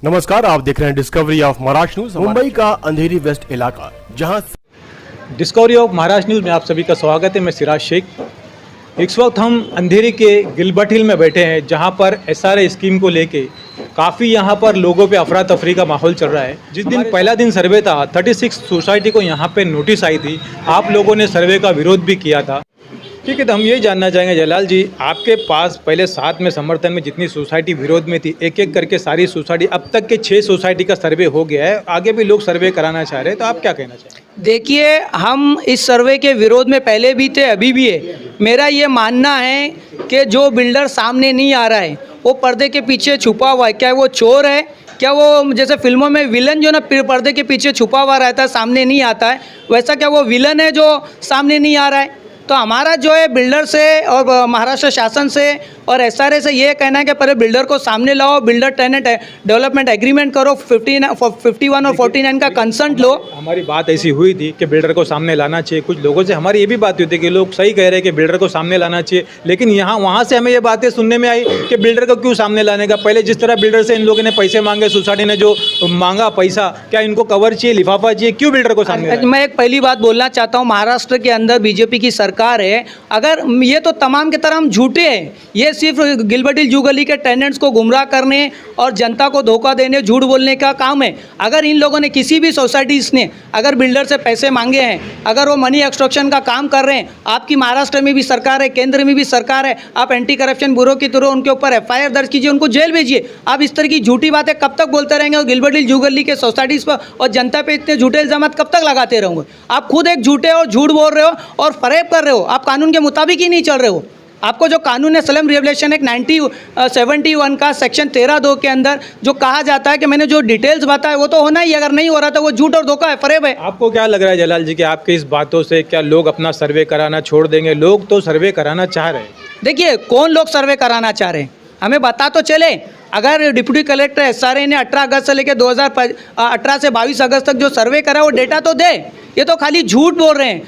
नमस्कार, आप देख रहे हैं discovery of Maharashtra news. Mumbai का अंधेरी वेस्ट इलाका, जहां डिस्कवरी ऑफ महाराष्ट्र न्यूज़ में आप सभी का स्वागत है। मैं सिराज शेख। इस वक्त हम अंधेरी के गिलबर्ट हिल में बैठे हैं, जहां पर SRA स्कीम को लेके काफ़ी यहां पर लोगों पे अफरा तफरी का माहौल चल रहा है। जिस दिन पहला दिन सर्वे था, 36 सोसाइटी को यहां पे नोटिस आई थी। आप लोगों ने सर्वे का विरोध भी किया था। ठीक है, तो हम ये जानना चाहेंगे जलाल जी, आपके पास पहले साथ में समर्थन में जितनी सोसाइटी विरोध में थी, एक एक करके सारी सोसाइटी, अब तक के 6 सोसाइटी का सर्वे हो गया है, आगे भी लोग सर्वे कराना चाह रहे हैं, तो आप क्या कहना चाहेंगे? देखिए, हम इस सर्वे के विरोध में पहले भी थे, अभी भी है। मेरा ये मानना है कि जो बिल्डर सामने नहीं आ रहा है, वो पर्दे के पीछे छुपा हुआ है। क्या वो चोर है? क्या वो जैसे फिल्मों में विलन जो ना पर्दे के पीछे छुपा हुआ रहता है, सामने नहीं आता है, वैसा क्या वो विलन है जो सामने नहीं आ रहा है? तो हमारा जो है बिल्डर से और महाराष्ट्र शासन से और SRA से ये कहना है कि पहले बिल्डर को सामने लाओ, बिल्डर टेनेंट डेवलपमेंट एग्रीमेंट करो, 51 और 49 का कंसेंट लो। हमारी बात ऐसी हुई थी कि बिल्डर को सामने लाना चाहिए। कुछ लोगों से हमारी ये भी बात हुई थी कि लोग सही कह रहे हैं कि बिल्डर को सामने लाना चाहिए, लेकिन वहाँ से हमें ये बातें सुनने में आई कि बिल्डर को क्यों सामने लाने का? पहले जिस तरह बिल्डर से इन लोगों ने पैसे मांगे, सोसाइटी ने जो मांगा पैसा, क्या इनको कवर चाहिए, लिफाफा चाहिए? क्यों बिल्डर को सामने? मैं एक पहली बात बोलना चाहता हूँ, महाराष्ट्र के अंदर BJP की सरकार है। अगर ये तो तमाम की तरह हम झूठे हैं, ये सिर्फ गिलबर्ट हिल जू गली के टेनेंट्स को गुमराह करने और जनता को धोखा देने, झूठ बोलने का काम है। अगर इन लोगों ने किसी भी सोसाइटीज़ ने अगर बिल्डर से पैसे मांगे हैं, अगर वो मनी एक्सट्रैक्शन का काम कर रहे हैं, आपकी महाराष्ट्र में भी सरकार है, केंद्र में भी सरकार है, आप एंटी करप्शन ब्यूरो की तरह उनके ऊपर FIR दर्ज कीजिए, उनको जेल भेजिए। आप इस तरह की झूठी बातें कब तक बोलते रहेंगे और गिलबर्ट हिल जू गली के सोसाइटीज़ पर और जनता पे इतने झूठे इल्जाम कब तक लगाते रहोगे? आप खुद एक झूठे और झूठ बोल रहे हो और फरेब कर रहे हो। आप कानून के मुताबिक ही नहीं चल रहे हो। आपको जो कानून है, स्लम रिहैबिलिटेशन एक्ट 1971 का सेक्शन 13(2) के अंदर जो कहा जाता है कि मैंने जो डिटेल्स बताया वो तो होना ही, अगर नहीं हो रहा तो वो झूठ और धोखा है, फरेब है। आपको क्या लग रहा है जलाल जी कि आपके इस बातों से क्या लोग अपना सर्वे कराना छोड़ देंगे? लोग तो सर्वे कराना चाह रहे हैं। देखिए, कौन लोग सर्वे कराना चाह रहे हैं हमें बता तो चले। अगर डिप्टी कलेक्टर SRA ने 18 अगस्त से लेकर 2018 से 22 अगस्त तक जो सर्वे करा वो डेटा तो दे। ये तो खाली झूठ बोल रहे हैं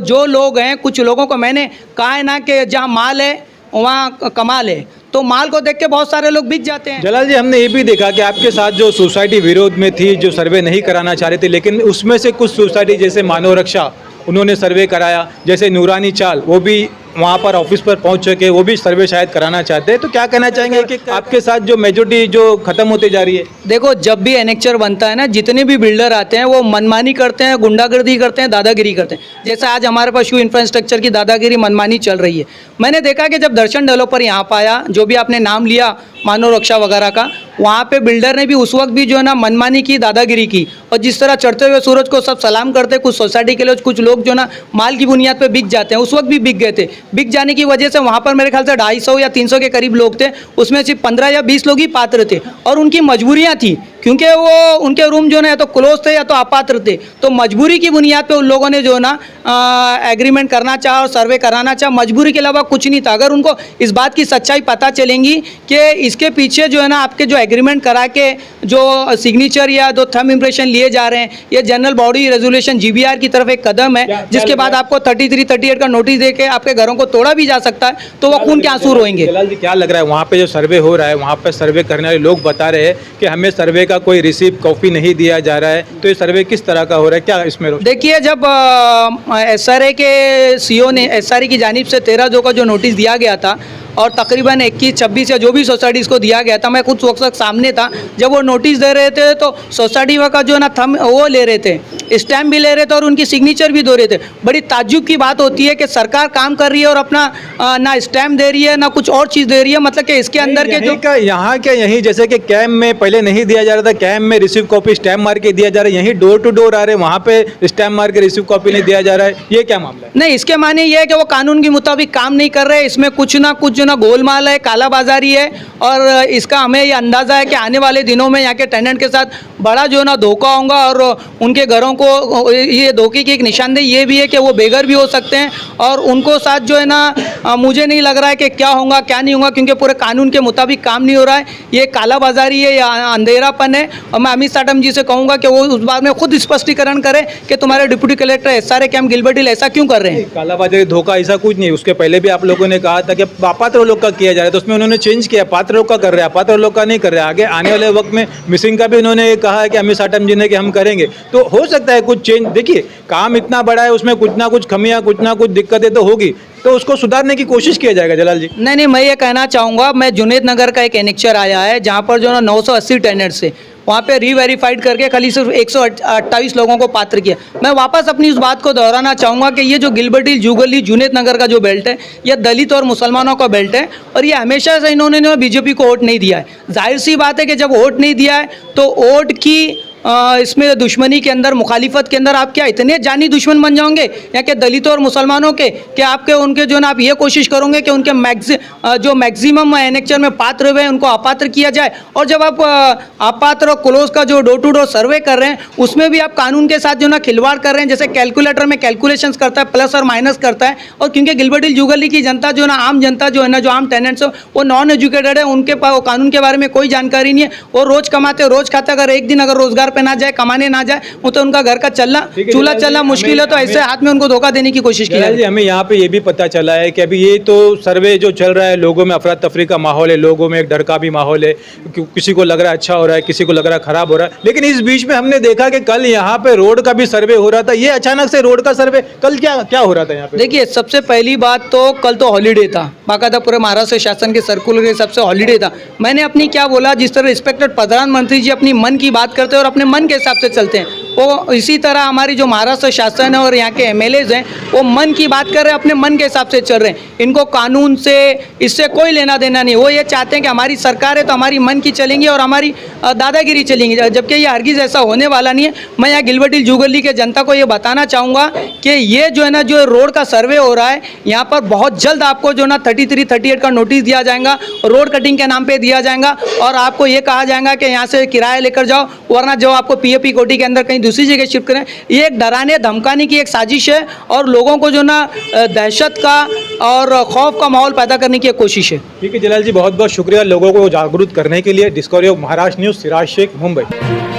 जो लोग हैं। कुछ लोगों को मैंने कहा है ना कि जहाँ माल है वहाँ कमाल है, तो माल को देख के बहुत सारे लोग बिक जाते हैं। जलाल जी, हमने ये भी देखा कि आपके साथ जो सोसाइटी विरोध में थी, जो सर्वे नहीं कराना चाह रही थी, लेकिन उसमें से कुछ सोसाइटी जैसे मानव रक्षा, उन्होंने सर्वे कराया, जैसे नूरानी चाल, वो भी वहाँ पर ऑफिस पर पहुँच चुके, वो भी सर्वे शायद कराना चाहते हैं। तो क्या कहना चाहेंगे कि आपके साथ जो मेजोरिटी जो खत्म होती जा रही है? देखो, जब भी एनेक्चर बनता है ना, जितने भी बिल्डर आते हैं वो मनमानी करते हैं, गुंडागर्दी करते हैं, दादागिरी करते हैं। जैसे आज हमारे पास शू इंफ्रास्ट्रक्चर की दादागिरी, मनमानी चल रही है। मैंने देखा कि जब दर्शन डेवलपर यहाँ पर आया, जो भी आपने नाम लिया मानव रक्षा वगैरह का, वहाँ पे बिल्डर ने भी उस वक्त भी जो है ना मनमानी की, दादागिरी की। और जिस तरह चढ़ते हुए सूरज को सब सलाम करते, कुछ सोसाइटी के लोग, कुछ लोग जो ना माल की बुनियाद पे बिक जाते हैं, उस वक्त भी बिक गए थे। बिक जाने की वजह से वहाँ पर मेरे ख्याल से 250 या 300 के करीब लोग थे, उसमें सिर्फ 15 या 20 लोग ही पात्र थे। और उनकी मजबूरियाँ थी, क्योंकि वो उनके रूम जो है तो क्लोज थे या तो अपात्र थे। तो मजबूरी की बुनियाद पे उन लोगों ने जो है ना एग्रीमेंट करना चाहा और सर्वे कराना चाहा। मजबूरी के अलावा कुछ नहीं था। अगर उनको इस बात की सच्चाई पता चलेंगी कि इसके पीछे जो है ना आपके जो एग्रीमेंट करा के जो सिग्नेचर या जो थंब इम्प्रेशन लिए जा रहे हैं, ये जनरल बॉडी रेजोल्यूशन GBR की तरफ एक कदम है, जिसके बाद आपको 33, 38 का नोटिस दे के आपके घरों को तोड़ा भी जा सकता है। तो वो खून के आंसू रोएंगे। जलाल जी, क्या लग रहा है वहाँ पे जो सर्वे हो रहा है, वहाँ पे सर्वे करने वाले लोग बता रहे हैं कि हमें सर्वे का कोई रिसीव कॉपी नहीं दिया जा रहा है, तो ये सर्वे किस तरह का हो रहा है? क्या इसमें देखिए, जब SRA के CO ने SRA की जानिब से 13(2) का जो नोटिस दिया गया था और तकरीबन 21, 26 या जो भी सोसाइटीज़ को दिया गया था, मैं खुद वक्त सामने था जब वो नोटिस दे रहे थे, तो सोसाइटी का जो ना थंब वो ले रहे थे, स्टैम्प भी ले रहे थे और उनकी सिग्नेचर भी दे रहे थे। बड़ी ताज्जुब की बात होती है कि सरकार काम कर रही है और अपना ना स्टैम्प दे रही है ना कुछ और चीज़ दे रही है। मतलब कि इसके अंदर के जो यहाँ क्या यहीं जैसे कि कैम्प में पहले नहीं दिया जा रहा था, कैम्प में रिसीव कॉपी स्टैम्प मार के दिया जा रहा है, यहीं डोर टू डोर आ रहे हैं, वहाँ पे स्टैम्प मार के रिसीव कॉपी नहीं दिया जा रहा है, ये क्या मामला है? नहीं, इसके माने ये है कि वो कानून के मुताबिक काम नहीं कर रहे। इसमें कुछ ना कुछ जो ना गोलमाल है, कालाबाजारी है। और इसका हमें ये अंदाज़ा है कि आने वाले दिनों में यहाँ के टेनेंट के साथ बड़ा जो ना धोखा होगा और उनके घरों को ये धोखे की एक निशानदेही ये भी है कि वो बेघर भी हो सकते हैं और उनको साथ जो है ना मुझे नहीं लग रहा है कि क्या होगा क्या नहीं होगा, क्योंकि पूरे कानून के मुताबिक काम नहीं हो रहा है। ये कालाबाजारी है या अंधेरापन है। और मैं अमित साटम जी से कहूँगा कि वो उस बारे में खुद स्पष्टीकरण करें कि तुम्हारे deputy collector SRA camp Gilbert Hill ऐसा क्यों कर रहे हैं। कालाबाजारी धोखा ऐसा कुछ नहीं। उसके पहले भी आप लोगों ने कहा था कि अपात्र लोग का किया जा रहा है, तो उसमें उन्होंने चेंज किया, पात्र लोग का कर रहे हैं, अपात्र लोग का नहीं कर रहे हैं। आगे आने वाले वक्त में मिसिंग का भी उन्होंने कहा है कि अमित साटम जी ने कि हम करेंगे, तो हो सकता है कुछ चेंज। देखिए काम इतना बड़ा है, उसमें कुछ ना कुछ खमियां, कुछ ना कुछ दिक्कतें तो होगी, तो उसको सुधारने की कोशिश किया जाएगा। जलाल जी नहीं, मैं ये कहना चाहूँगा, मैं जुनेद नगर का एक एनेक्चर आया है जहाँ पर जो ना 980 टेनेंट्स है, वहाँ पे रीवेरीफाइड करके खाली सिर्फ 128 लोगों को पात्र किया। मैं वापस अपनी उस बात को दोहराना चाहूँगा कि ये जो गिलबर्ट हिल, जुगल हिल, जुनेद नगर का जो बेल्ट है, यह दलित और मुसलमानों का बेल्ट है, और ये हमेशा से इन्होंने बीजेपी को वोट नहीं दिया है। जाहिर सी बात है कि जब वोट नहीं दिया है तो वोट की इसमें दुश्मनी के अंदर, मुखालिफत के अंदर आप क्या इतने जानी दुश्मन बन जाओगे या कि दलितों और मुसलमानों के, कि आपके उनके जो ना आप ये कोशिश करोगे कि उनके जो मैक्सिमम एनेक्चर में पात्र हुए हैं उनको अपात्र किया जाए। और जब आप अपात्र और क्लोज का जो डोर टू डोर सर्वे कर रहे हैं उसमें भी आप कानून के साथ जो ना खिलवाड़ कर रहे हैं। जैसे कैलकुलेटर में कैलकुलेशंस करता है, प्लस और माइनस करता है, और क्योंकि गिलबर्ट हिल, जुगल हिल की जनता जो ना, आम जनता जो है ना, जो आम टेनेंट्स हो, वो नॉन एजुकेटेड है, उनके पास कानून के बारे में कोई जानकारी नहीं है। वो रोज कमाते, रोज खाते, अगर एक दिन अगर रोजगार पे ना जाए, कमाने ना जाए, वो तो उनका घर का चलना, चूल्हा चलना मुश्किल है। तो ऐसे हाथ में उनको धोखा देने की कोशिश की जी। हमें यहाँ पे ये भी पता चला है कि अभी ये तो सर्वे जो चल रहा है, लोगों में अफरा तफरी का माहौल है, लोगों में एक डर का भी माहौल है, किसी को लग रहा है अच्छा हो रहा है, किसी को लग रहा है खराब हो रहा है। लेकिन इस बीच में हमने देखा कि कल यहाँ पे रोड का भी सर्वे हो रहा था। ये अचानक से रोड का सर्वे कल क्या हो रहा था यहाँ पे? देखिए, सबसे पहली बात तो कल तो हॉलीडे था, बाकायदा पूरे महाराष्ट्र शासन के सर्कुलर के हिसाब से हॉलीडे था। मैंने अपनी क्या बोला, जिस तरह रिस्पेक्टेड प्रधानमंत्री जी अपनी मन की बात करते हैं और अपने मन के हिसाब से चलते हैं, वो इसी तरह हमारी जो महाराष्ट्र शासन है और यहाँ के एमएलएज हैं, वो मन की बात कर रहे हैं, अपने मन के हिसाब से चल रहे हैं। इनको कानून से, इससे कोई लेना देना नहीं। वो ये चाहते हैं कि हमारी सरकार है तो हमारी मन की चलेंगी और हमारी दादागिरी चलेंगी, जबकि ये हरगिज़ ऐसा होने वाला नहीं है। मैं यहाँ गिलबर्ट हिल, जुगल हिल के जनता को ये बताना चाहूँगा कि ये जो है ना, जो रोड का सर्वे हो रहा है, यहाँ पर बहुत जल्द आपको जो ना 33, 38 का नोटिस दिया जाएगा, रोड कटिंग के नाम पर दिया जाएगा, और आपको ये कहा जाएगा कि यहाँ से किराया लेकर जाओ, वरना जो आपको पीएपी कोटी के अंदर कहीं दूसरी जगह शिफ्ट करें। ये एक डराने धमकाने की एक साजिश है और लोगों को जो ना दहशत का और खौफ का माहौल पैदा करने की एक कोशिश है। ठीक है जलाल जी, बहुत बहुत शुक्रिया लोगों को जागरूक करने के लिए। Discovery of Maharashtra news, Siraj Shaikh, Mumbai.